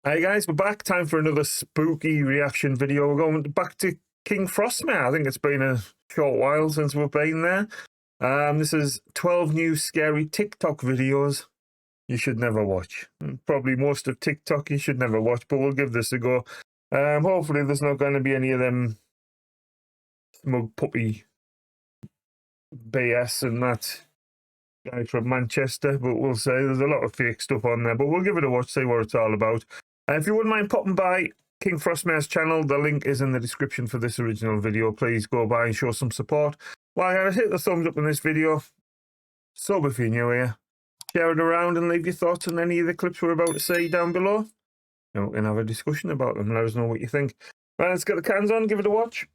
Hey guys, we're back. Time for another spooky reaction video. We're going back to KingFrostmare. I think it's been a short while since we've been there. This is 12 new scary TikTok videos you should never watch. Probably most of TikTok you should never watch, but we'll give this a go. Hopefully there's not going to be any of them smug puppy BS and that guy from Manchester, but we'll say there's a lot of fake stuff on there, but we'll give it a watch, see what it's all about. If you wouldn't mind popping by KingFrostmare's channel, the link is in the description for this original video. Please go by and show some support. Well, hit the thumbs up in this video. Sub if you're new here. Share it around and leave your thoughts on any of the clips we're about to see down below. And we can have a discussion about them. Let us know what you think. Right, let's get the cans on, give it a watch.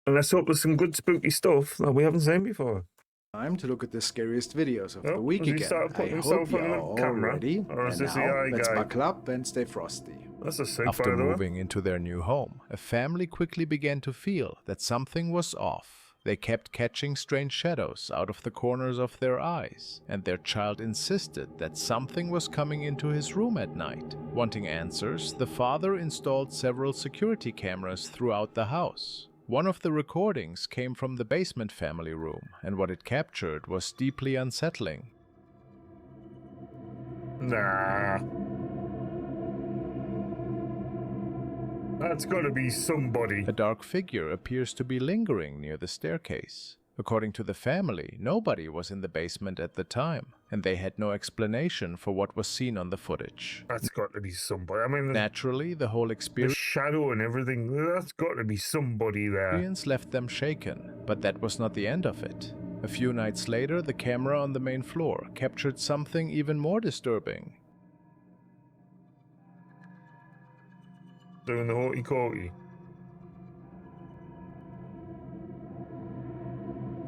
And let's hope there's some good spooky stuff that we haven't seen before. Time to look at the scariest videos of the week again. I hope you're all ready. Or is this now, let's buckle up and stay frosty. That's a sick. After moving into their new home, a family quickly began to feel that something was off. They kept catching strange shadows out of the corners of their eyes, and their child insisted that something was coming into his room at night. Wanting answers, the father installed several security cameras throughout the house. One of the recordings came from the basement family room, and what it captured was deeply unsettling. Nah. That's gotta be somebody. A dark figure appears to be lingering near the staircase. According to the family, nobody was in the basement at the time, and they had no explanation for what was seen on the footage. That's got to be somebody. I mean, naturally, the whole experience, the shadow and everything, that's got to be somebody there. Left them shaken, but that was not the end of it. A few nights later, the camera on the main floor captured something even more disturbing. Doing the hokey-cokey.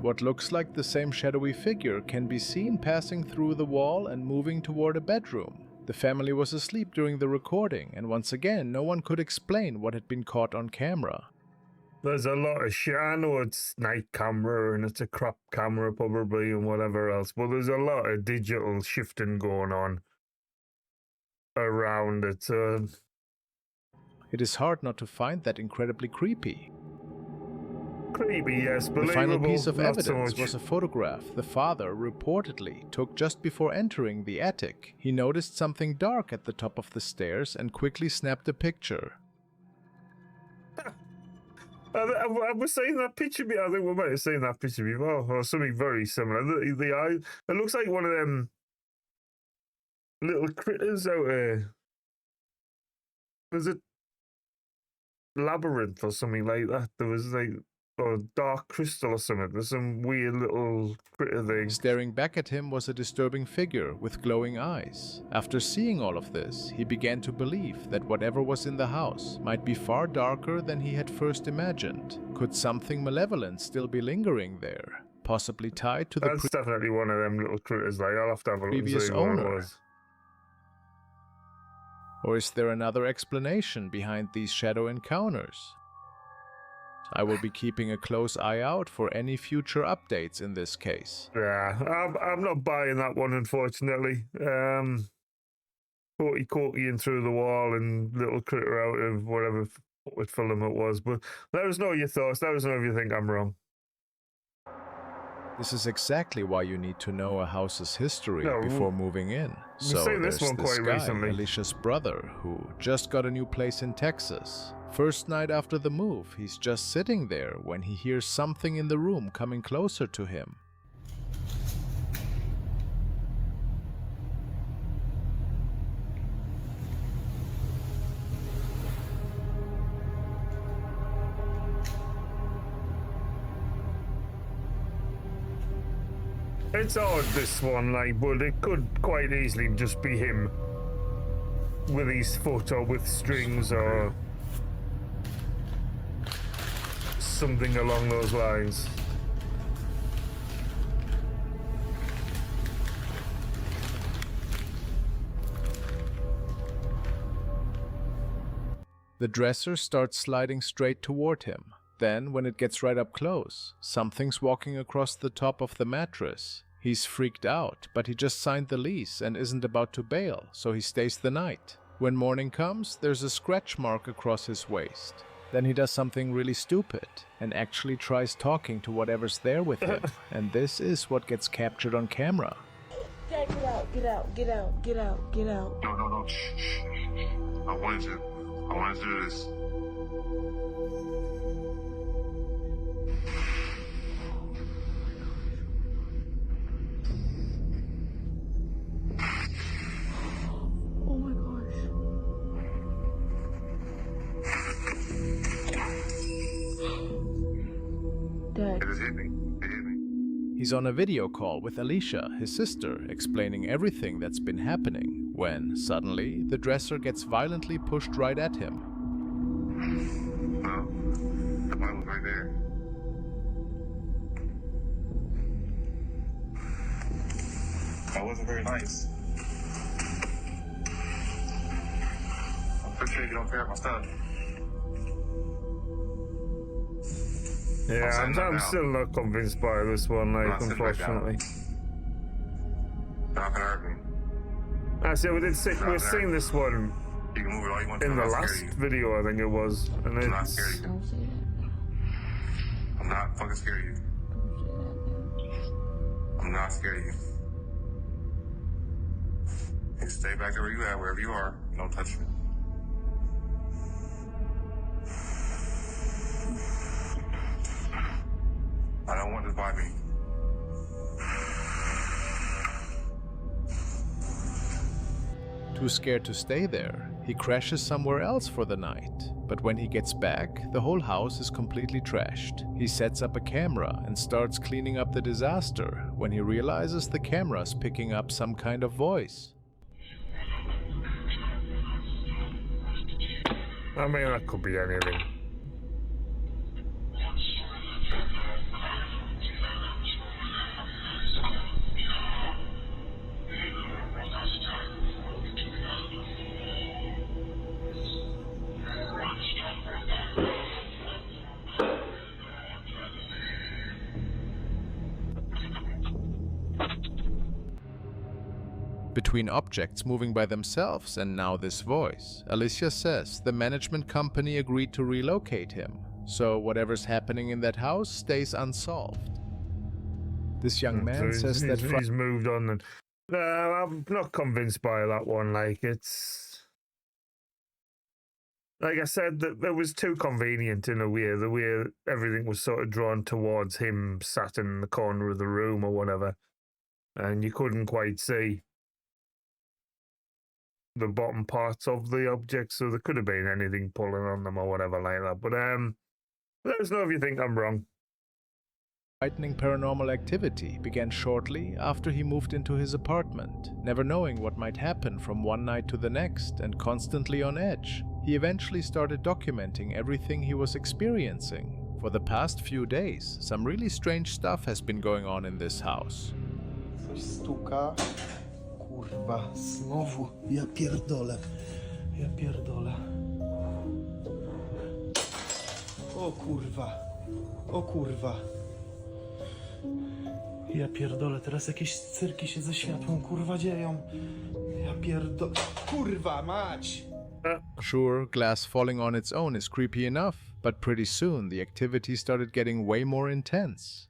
What looks like the same shadowy figure can be seen passing through the wall and moving toward a bedroom. The family was asleep during the recording, and once again, no one could explain what had been caught on camera. There's a lot of shit. I know it's night camera and it's a crap camera probably and whatever else, but there's a lot of digital shifting going on around it. It is hard not to find that incredibly creepy. Creepy, yes, believable. The final piece of evidence so was a photograph the father reportedly took just before entering the attic. He noticed something dark at the top of the stairs and quickly snapped a picture. I was saying that picture. I think we might have seen that picture before, or something very similar. The eye, it looks like one of them little critters out there. Was it Labyrinth or something like that? There was like. Or dark crystal or something. There's some weird little critter thing. Staring back at him was a disturbing figure with glowing eyes. After seeing all of this, he began to believe that whatever was in the house might be far darker than he had first imagined. Could something malevolent still be lingering there? Possibly tied to the That's definitely one of them little critters. Like, I'll have to have a look and see what it was. Or is there another explanation behind these shadow encounters? I will be keeping a close eye out for any future updates in this case. Yeah, I'm not buying that one, unfortunately. Hokey-cokey through the wall and little critter out of whatever film it was. But let us know your thoughts. Let us know if you think I'm wrong. This is exactly why you need to know a house's history before moving in. So there's this guy, Alicia's brother, who just got a new place in Texas. First night after the move, he's just sitting there when he hears something in the room coming closer to him. It's odd, this one, like, but it could quite easily just be him with his foot or with strings or something along those lines. The dresser starts sliding straight toward him. Then, when it gets right up close, something's walking across the top of the mattress. He's freaked out, but he just signed the lease and isn't about to bail, so he stays the night. When morning comes, there's a scratch mark across his waist. Then he does something really stupid and actually tries talking to whatever's there with him. And this is what gets captured on camera. Dad, get out, get out, get out, get out, get out. No. Shh. I wanted to do this. Oh my gosh. Dad. It just hit me. It hit me. He's on a video call with Alicia, his sister, explaining everything that's been happening, when, suddenly, the dresser gets violently pushed right at him. Well, the body was right there. That wasn't very nice. I'm pretty sure you don't care about my stuff. Yeah, I'm still not convinced by this one, like, unfortunately. Not gonna hurt me. Actually, we've seen this one You can move it all you want to. in the last video, I think it was, and I'm not it's... scared of you. Don't say that. I'm not fucking scared of you. Don't say that. I'm not scared of you. You stay back there where you at, wherever you are. Don't touch me. I don't want this by me. Too scared to stay there, he crashes somewhere else for the night. But when he gets back, the whole house is completely trashed. He sets up a camera and starts cleaning up the disaster when he realizes the camera's picking up some kind of voice. I mean, that could be anything. Between objects moving by themselves and now this voice, Alicia says the management company agreed to relocate him, so whatever's happening in that house stays unsolved. This young man says that he's moved on, and I'm not convinced by that one. Like, it's like I said, that it was too convenient in a way. The way everything was sort of drawn towards him, sat in the corner of the room or whatever, and you couldn't quite see the bottom parts of the object, so there could have been anything pulling on them or whatever like that. But let us know if you think I'm wrong. frightening paranormal activity began shortly after he moved into his apartment, never knowing what might happen from one night to the next and constantly on edge. He eventually started documenting everything he was experiencing. For the past few days, some really strange stuff has been going on in this house. Coś stuka. Kurwa, znowu. Ja pierdolę. Ja pierdolę. O kurwa. O kurwa. Ja pierdolę, teraz jakieś cyrki się ze światłem kurwa dzieją. Ja pierdolę. Kurwa mać! Sure, glass falling on its own is creepy enough, but pretty soon the activity started getting way more intense.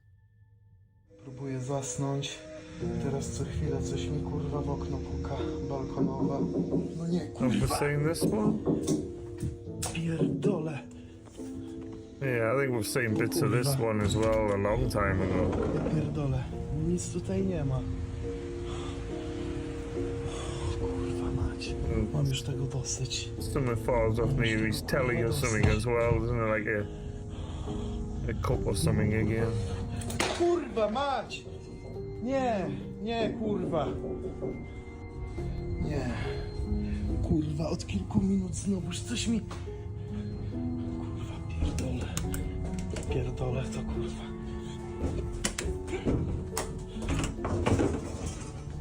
Próbuję zasnąć. Teraz co chwilę coś mi kurwa w okno puka. Balkonowe. No nie, Have you kurwa. seen this one? Pierdolę. Yeah, I think we've seen bits of this one as well a long time ago. Ja pierdolę. Nic tutaj nie ma. Kurwa mać. Mam już tego dosyć. Something falls off near his telly or something as well, isn't it? Like a cup or something again. Kurwa mać! Nie, nie, kurwa. Nie. Kurwa, od kilku minut znowuż coś mi... Kurwa, pierdolę. Pierdolę to, kurwa.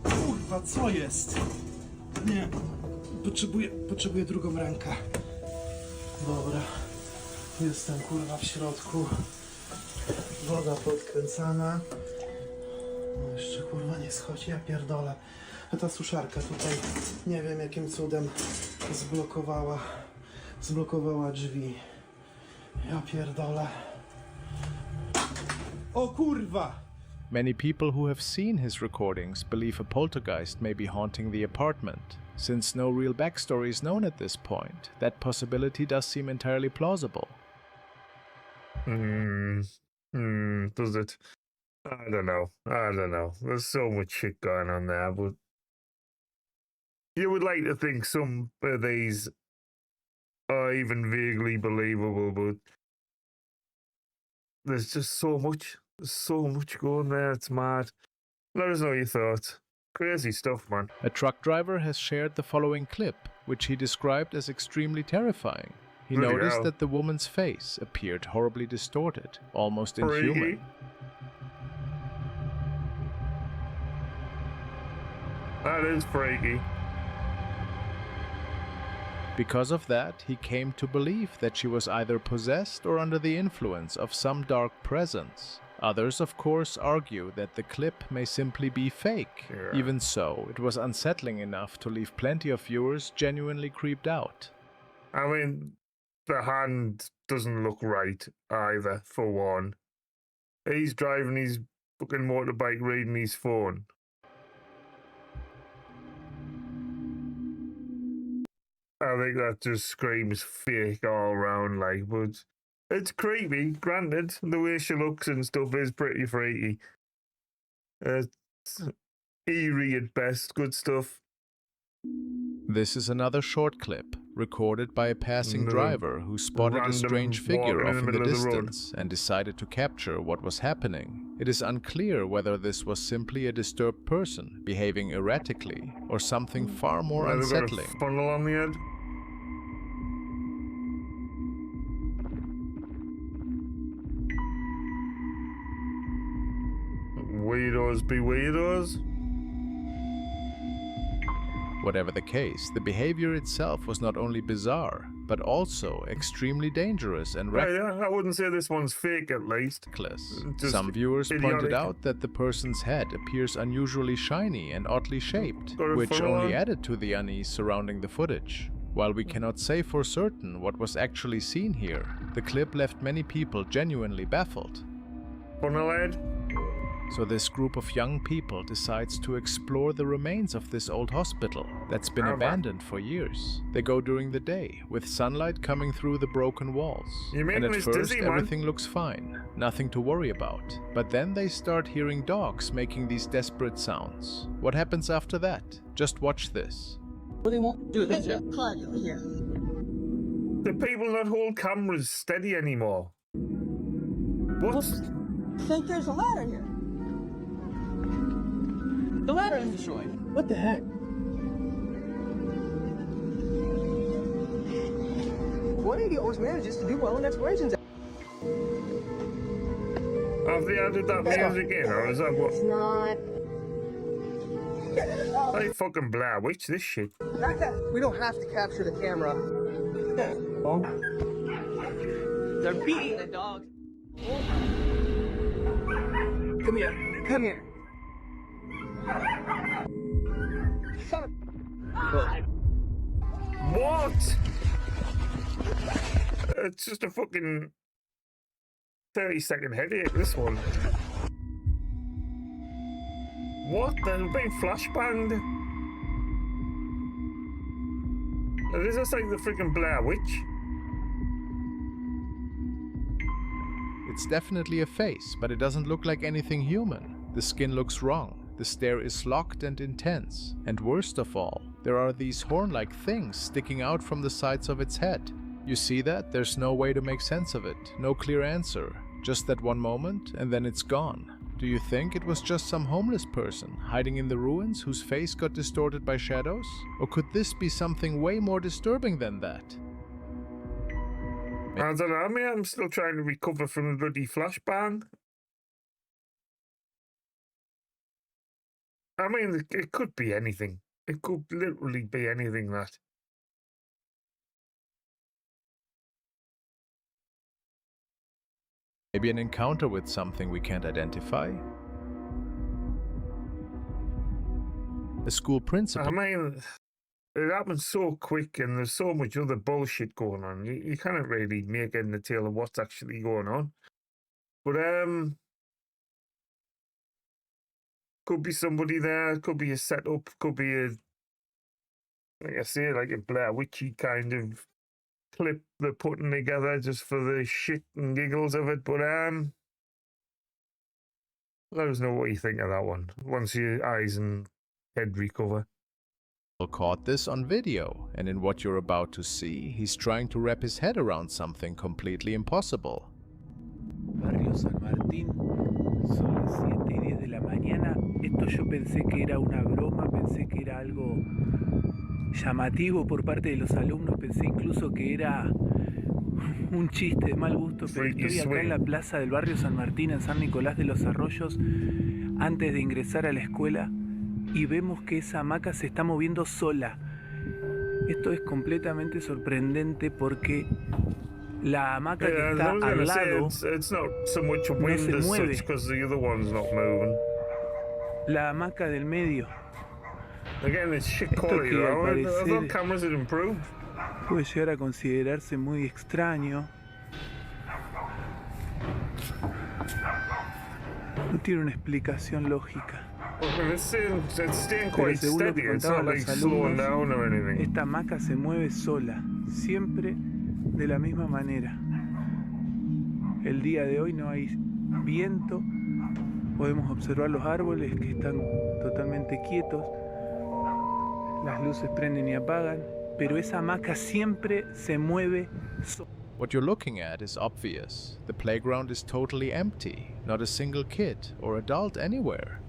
Kurwa, co jest? Nie. Potrzebuję drugą rękę. Dobra. Jestem, kurwa, w środku. Woda podkręcana. No jeszcze kurwa nie schodzi, ja pierdolę. A ta suszarka tutaj, nie wiem jakim cudem Zblokowała drzwi. Ja pierdolę. O kurwa! Many people who have seen his recordings believe a poltergeist may be haunting the apartment. Since no real backstory is known at this point, that possibility does seem entirely plausible. Does it? I don't know. There's so much shit going on there, but you would like to think some of these are even vaguely believable, but there's just so much. There's so much going there. It's mad. Let us know your thoughts. Crazy stuff, man. A truck driver has shared the following clip, which he described as extremely terrifying. He noticed that the woman's face appeared horribly distorted, almost inhuman. That is freaky. Because of that, he came to believe that she was either possessed or under the influence of some dark presence. Others, of course, argue that the clip may simply be fake. Yeah. Even so, it was unsettling enough to leave plenty of viewers genuinely creeped out. I mean, the hand doesn't look right either, for one. He's driving his fucking motorbike reading his phone. I think that just screams fake all around, like, but it's creepy, granted. The way she looks and stuff is pretty freaky. It's eerie at best, good stuff. This is another short clip, recorded by a passing driver who spotted a strange figure off in the distance and decided to capture what was happening. It is unclear whether this was simply a disturbed person behaving erratically or something far more unsettling. Got a funnel on the head. Weirdos be weirdos. Whatever the case, the behavior itself was not only bizarre, but also extremely dangerous and reckless. I wouldn't say this one's fake, at least. Some viewers pointed out that the person's head appears unusually shiny and oddly shaped, which only added to the unease surrounding the footage. While we cannot say for certain what was actually seen here, the clip left many people genuinely baffled. Funnel head. So this group of young people decides to explore the remains of this old hospital that's been abandoned for years. They go during the day, with sunlight coming through the broken walls. And at first, everything looks fine, nothing to worry about. But then they start hearing dogs making these desperate sounds. What happens after that? Just watch this. What do they want? Do this here. Do people not hold cameras steady anymore? What? I think there's a ladder here. The ladder is destroyed. What the heck? One of the always manages to do well in explorations. Have they added that music in, or is that what? It's not. Hey, fucking Blair Witch, this shit. Not that we don't have to capture the camera. Oh. They're beating the dog. Come here. Come here. What? It's just a fucking 30-second headache, this one. What? They're being flashbanged? Is this like the freaking Blair Witch? It's definitely a face, but it doesn't look like anything human. The skin looks wrong. The stare is locked and intense. And worst of all, there are these horn-like things sticking out from the sides of its head. You see that? There's no way to make sense of it. No clear answer. Just that one moment, and then it's gone. Do you think it was just some homeless person hiding in the ruins whose face got distorted by shadows? Or could this be something way more disturbing than that? I don't know, I mean, I'm still trying to recover from the bloody flashbang. I mean, it could be anything. It could literally be anything, that. Maybe an encounter with something we can't identify? A school principal. I mean, it happens so quick, and there's so much other bullshit going on. You can't really make head and tail of what's actually going on. But could be somebody there. Could be a setup. Could be a, like I say, like a Blair Witchy kind of clip they're putting together just for the shit and giggles of it. But let us know what you think of that one once your eyes and head recover. Caught this on video, and in what you're about to see, he's trying to wrap his head around something completely impossible. Barrio San Martín, son las 7:10 de la mañana. Esto yo pensé que era una broma, pensé que era algo llamativo por parte de los alumnos, pensé incluso que era un chiste de mal gusto, pero estoy acá en la plaza del barrio San Martín, en San Nicolás de los Arroyos, antes de ingresar a la escuela, y vemos que esa hamaca se está moviendo sola. Esto es completamente sorprendente porque la hamaca que está al lado it's not so much a wind no se as mueve. such because the other one's not moving. La hamaca del medio Again, it's shit Esto quality. que al I parecer thought cameras had improved. puede llegar a considerarse muy extraño. No tiene una explicación lógica. Well, it's staying Pero quite según lo que steady. It's not contaban like los slowing down or alumnos, anything. esta hamaca se mueve sola, siempre de la misma manera. El día de hoy no hay viento, podemos observar los árboles que están totalmente quietos, las luces prenden y apagan, pero esa hamaca siempre se mueve sola. What you're looking at is obvious. The playground is totally empty, not a single kid or adult anywhere.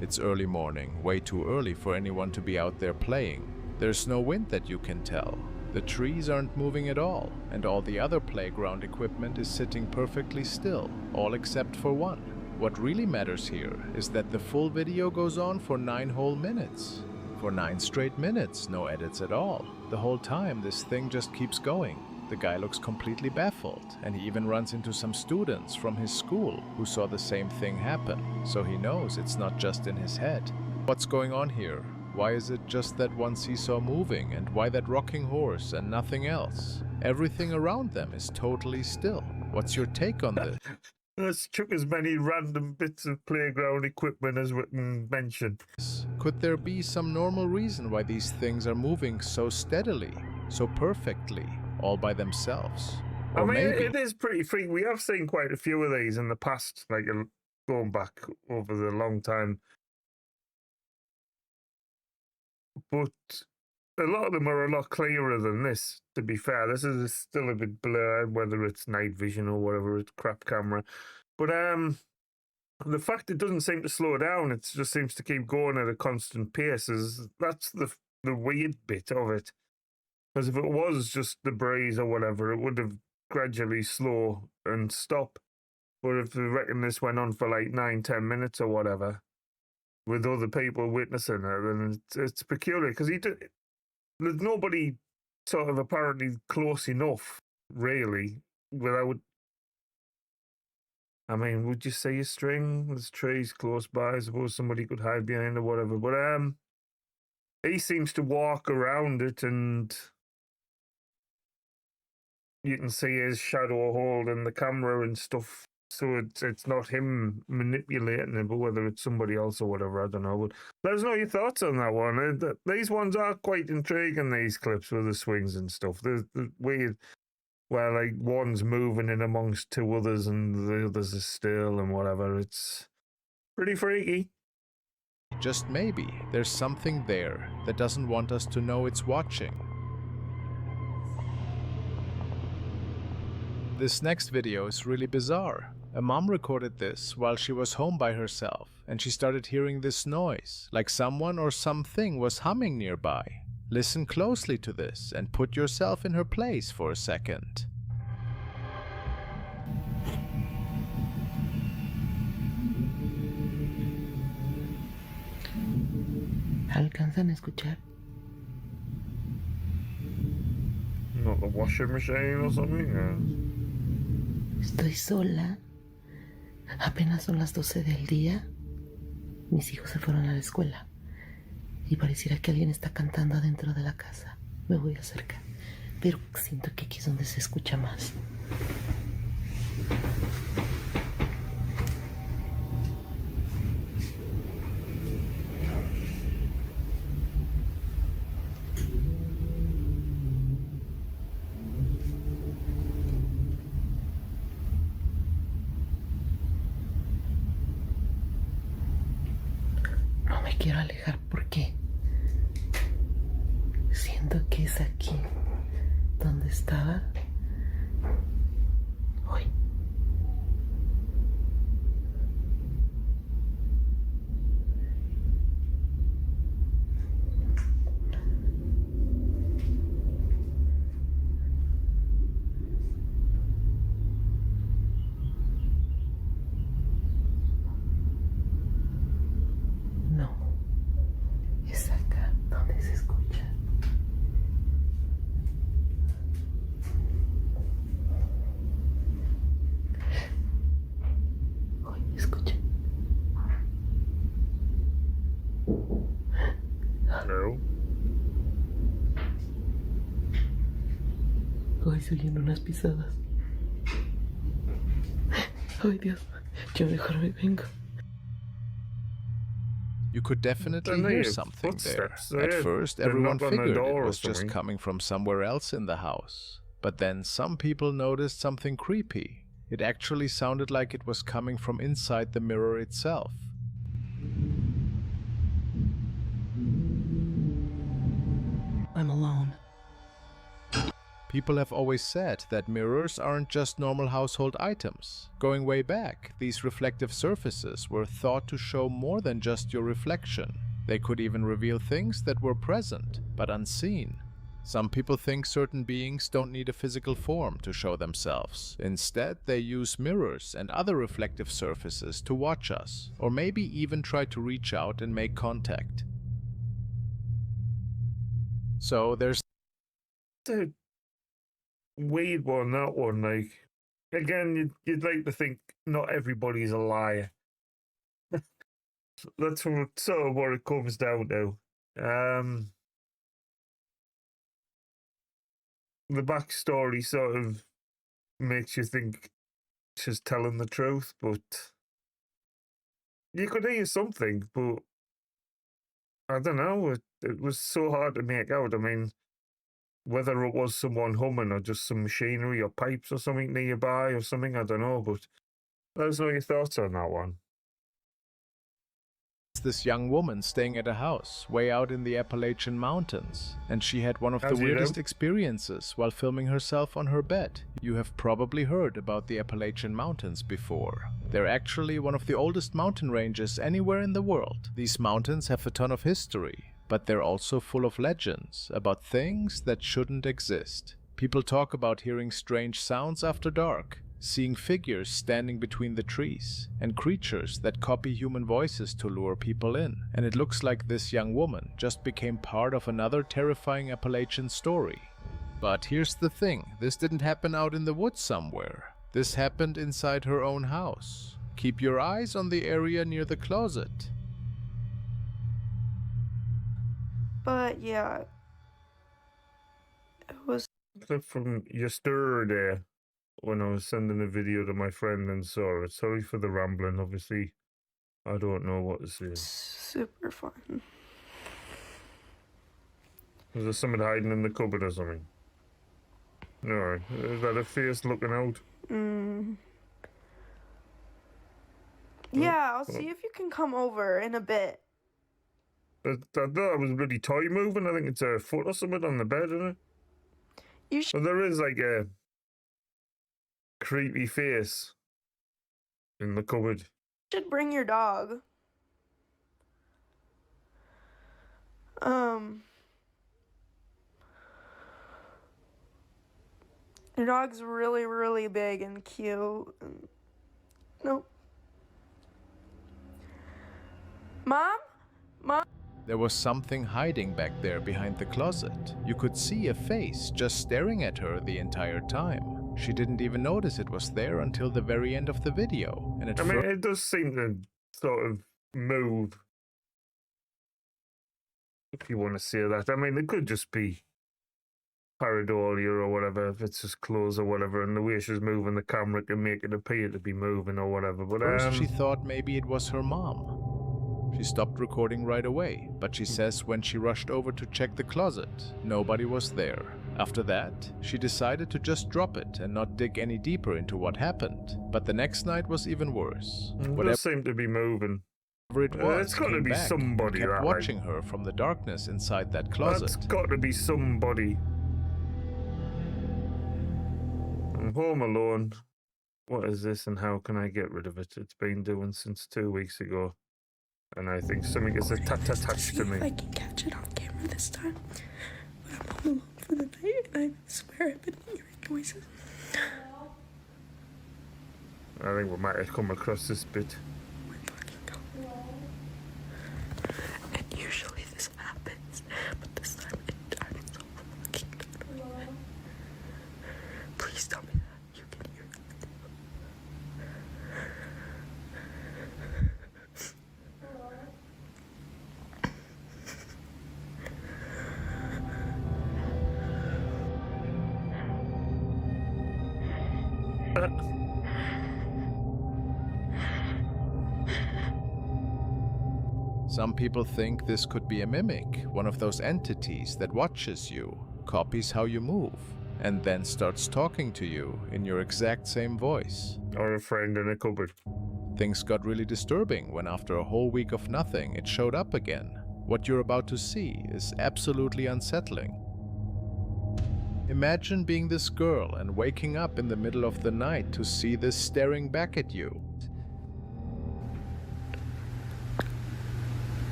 It's early morning, way too early for anyone to be out there playing. There's no wind that you can tell. The trees aren't moving at all, and all the other playground equipment is sitting perfectly still, all except for one. What really matters here is that the full video goes on for 9 whole minutes. For 9 straight minutes, no edits at all. The whole time this thing just keeps going. The guy looks completely baffled, and he even runs into some students from his school who saw the same thing happen, so he knows it's not just in his head. What's going on here? Why is it just that one seesaw moving, and why that rocking horse and nothing else? Everything around them is totally still. What's your take on this? Let's chuck as many random bits of playground equipment as we can mention. Could there be some normal reason why these things are moving so steadily, so perfectly, all by themselves? Or I mean, maybe it is pretty freaky. We have seen quite a few of these in the past, like going back over the long time. But a lot of them are a lot clearer than this, to be fair. This is still a bit blurred, whether it's night vision or whatever, it's crap camera. But the fact it doesn't seem to slow down, it just seems to keep going at a constant pace, that's the weird bit of it. Because if it was just the breeze or whatever, it would have gradually slow and stop. But if you reckon this went on for like 9-10 minutes or whatever, with other people witnessing it, then it's peculiar. Because there's nobody sort of apparently close enough, really, without... I mean, would you say a string? There's trees close by. I suppose somebody could hide behind or whatever. But he seems to walk around it, and you can see his shadow holding the camera and stuff. So it's not him manipulating it, but whether it's somebody else or whatever, I don't know. But let us know your thoughts on that one. These ones are quite intriguing, these clips with the swings and stuff. There's weird, where like one's moving in amongst two others and the others are still and whatever. It's pretty freaky. just maybe there's something there that doesn't want us to know it's watching. This next video is really bizarre. A mom recorded this while she was home by herself, and she started hearing this noise, like someone or something was humming nearby. Listen closely to this and put yourself in her place for a second. ¿Alcanzan a escuchar? Not the washing machine or something? Estoy sola. Apenas son las 12 del día. Mis hijos se fueron a la escuela. y pareciera que alguien está cantando adentro de la casa. Me voy a acercar, pero siento que aquí es donde se escucha más. No me quiero alejar porque siento que es aquí donde estaba. Uy. No, es acá donde se escucha. Uy, escucha. No. Uy, se oyen unas pisadas. Ay, Dios, yo mejor me vengo. You could definitely Then they hear have something there. footsteps. At They- first, they everyone knock on the figured it door or was just something. coming from somewhere else in the house. But then some people noticed something creepy. It actually sounded like it was coming from inside the mirror itself. I'm alone. People have always said that mirrors aren't just normal household items. Going way back, these reflective surfaces were thought to show more than just your reflection. They could even reveal things that were present, but unseen. Some people think certain beings don't need a physical form to show themselves. Instead, they use mirrors and other reflective surfaces to watch us, or maybe even try to reach out and make contact. So there's It's a weird one, that one. Like, again, you'd like to think not everybody's a liar. That's sort of what it comes down to. The backstory sort of makes you think she's telling the truth, but you could hear something, but I don't know. It was so hard to make out. I mean, whether it was someone humming or just some machinery or pipes or something nearby or something, I don't know. But let us know your thoughts on that one. this young woman staying at a house way out in the Appalachian Mountains, and she had one of the How's you weirdest doing? experiences while filming herself on her bed. You have probably heard about the Appalachian Mountains before. They're actually one of the oldest mountain ranges anywhere in the world. These mountains have a ton of history, but they're also full of legends about things that shouldn't exist. People talk about hearing strange sounds after dark, seeing figures standing between the trees, and creatures that copy human voices to lure people in. And it looks like this young woman just became part of another terrifying Appalachian story. But here's the thing, this didn't happen out in the woods somewhere. This happened inside her own house. Keep your eyes on the area near the closet. But yeah, it was Clip from yesterday when I was sending a video to my friend and saw it. Sorry for the rambling, obviously. I don't know what to say. super fun. Was there something hiding in the cupboard or something? No, is that a face looking out? Yeah, I'll see if you can come over in a bit. I thought it was a bloody toy moving. I think it's a foot or something on the bed, isn't it? You should. Well, there is like a creepy face in the cupboard. Should bring your dog. Your dog's really, really big and cute. Nope. Mom? Mom? There was something hiding back there behind the closet. You could see a face just staring at her the entire time. She didn't even notice it was there until the very end of the video. And I mean, it does seem to sort of move if you want to say that. I mean, it could just be pareidolia or whatever, if it's just clothes or whatever, and the way she's moving the camera can make it appear to be moving or whatever. But first she thought maybe it was her mom. She stopped recording right away, but she says when she rushed over to check the closet, nobody was there. After that, she decided to just drop it and not dig any deeper into what happened. But the next night was even worse. It does seem to be moving. Whatever it was, it's got to came be back somebody and kept that watching her from the darkness inside that closet. That's got to be somebody. I'm home alone. What is this and how can I get rid of it? It's been doing since 2 weeks ago. And I think something is attached to me. If I can catch it on camera this time. But I'm home alone for the night and I swear I've been hearing noises. I think we might have come across this bit. And usually this happens, but this time I'm so fucking done. Please tell me that you can hear that too. Some people think this could be a mimic, one of those entities that watches you, copies how you move, and then starts talking to you in your exact same voice. Or a friend in a cupboard. Things got really disturbing when after a whole week of nothing, it showed up again. What you're about to see is absolutely unsettling. Imagine being this girl and waking up in the middle of the night to see this staring back at you.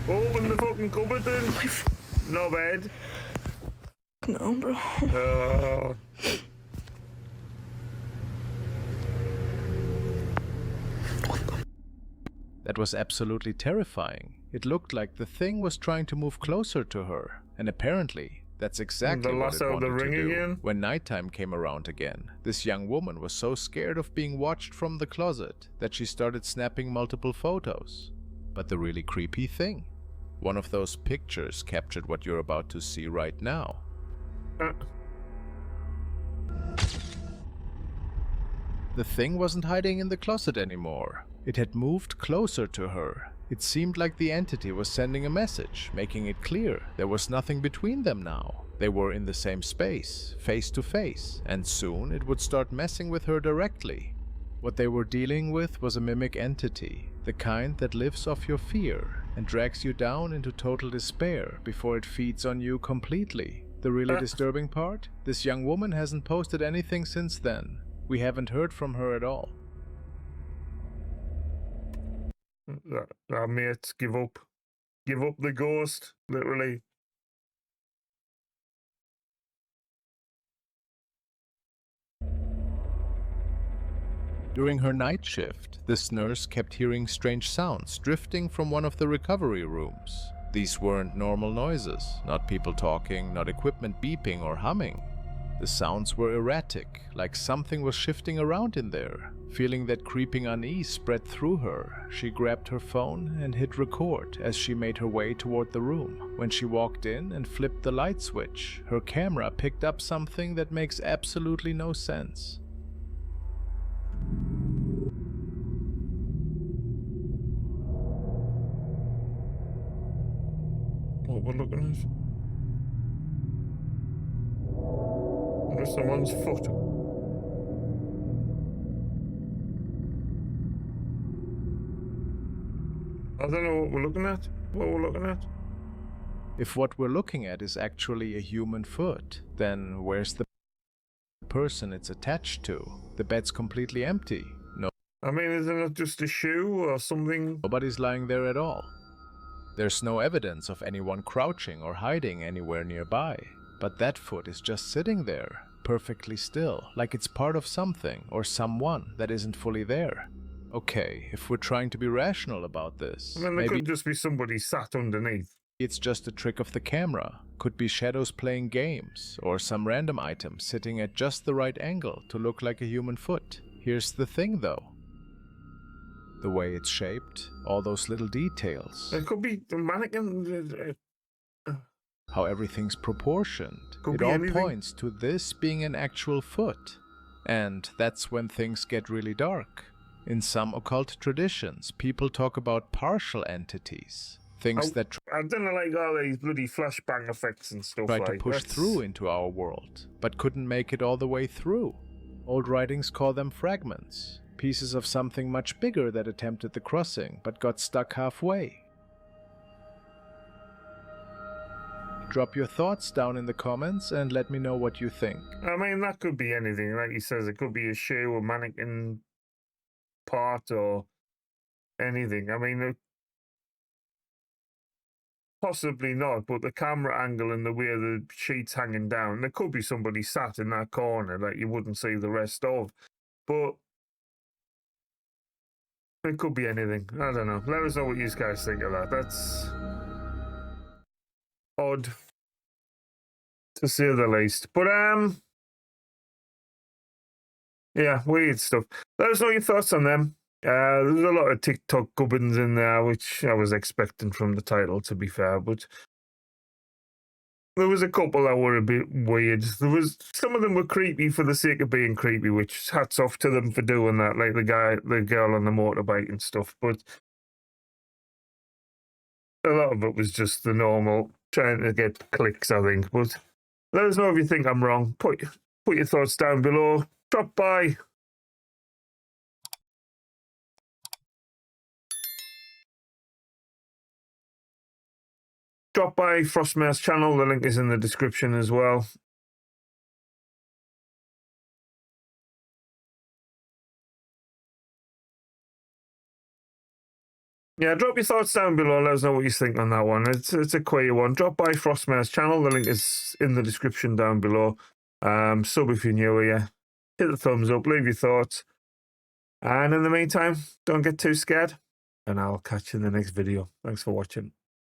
Open the fucking cupboard then. No bed. No, bro. That was absolutely terrifying. It looked like the thing was trying to move closer to her, and apparently that's exactly what it wanted to do. Again? When nighttime came around again, this young woman was so scared of being watched from the closet that she started snapping multiple photos. But the really creepy thing, one of those pictures captured what you're about to see right now. The thing wasn't hiding in the closet anymore. It had moved closer to her. It seemed like the entity was sending a message, making it clear there was nothing between them now. They were in the same space, face to face, and soon it would start messing with her directly. What they were dealing with was a mimic entity, the kind that lives off your fear and drags you down into total despair before it feeds on you completely. The really disturbing part? This young woman hasn't posted anything since then. We haven't heard from her at all. Our mates give up. Give up the ghost, literally. During her night shift, this nurse kept hearing strange sounds drifting from one of the recovery rooms. These weren't normal noises, not people talking, not equipment beeping or humming. The sounds were erratic, like something was shifting around in there. Feeling that creeping unease spread through her, she grabbed her phone and hit record as she made her way toward the room. When she walked in and flipped the light switch, her camera picked up something that makes absolutely no sense. What we're looking at? There's someone's foot. I don't know what we're looking at. If what we're looking at is actually a human foot, then where's the person it's attached to? The bed's completely empty. No. I mean, isn't it just a shoe or something? Nobody's lying there at all. There's no evidence of anyone crouching or hiding anywhere nearby. But that foot is just sitting there, perfectly still, like it's part of something or someone that isn't fully there. Okay, if we're trying to be rational about this, I mean, there could just be somebody sat underneath. It's just a trick of the camera. Could be shadows playing games, or some random item sitting at just the right angle to look like a human foot. Here's the thing, though. The way it's shaped, all those little details. It could be the mannequin. How everything's proportioned. Could It be all anything. points to this being an actual foot. And that's when things get really dark. In some occult traditions, people talk about partial entities. Things that I don't like all these bloody flashbang effects and stuff try like to push through into our world, but couldn't make it all the way through. Old writings call them fragments. Pieces of something much bigger that attempted the crossing, but got stuck halfway. Drop your thoughts down in the comments and let me know what you think. I mean, that could be anything. Like he says, it could be a shoe, a mannequin part, or anything. I mean, possibly not, but the camera angle and the way the sheet's hanging down, there could be somebody sat in that corner that you wouldn't see the rest of. But it could be anything. I don't know. Let us know what you guys think of that. That's odd, to say the least. But yeah, weird stuff. Let us know your thoughts on them. There's a lot of TikTok gubbins in there, which I was expecting from the title, to be fair. But there was a couple that were a bit weird. Some of them were creepy for the sake of being creepy, which hats off to them for doing that, like the girl on the motorbike and stuff. But a lot of it was just the normal trying to get clicks, I think. But let us know if you think I'm wrong. Put your thoughts down below. Drop by. Drop by Frostmare's channel. The link is in the description as well. Yeah, drop your thoughts down below. Let us know what you think on that one. It's a queer one. Drop by Frostmare's channel. The link is in the description down below. Sub if you're new here. Hit the thumbs up. Leave your thoughts. And in the meantime, don't get too scared. And I'll catch you in the next video. Thanks for watching.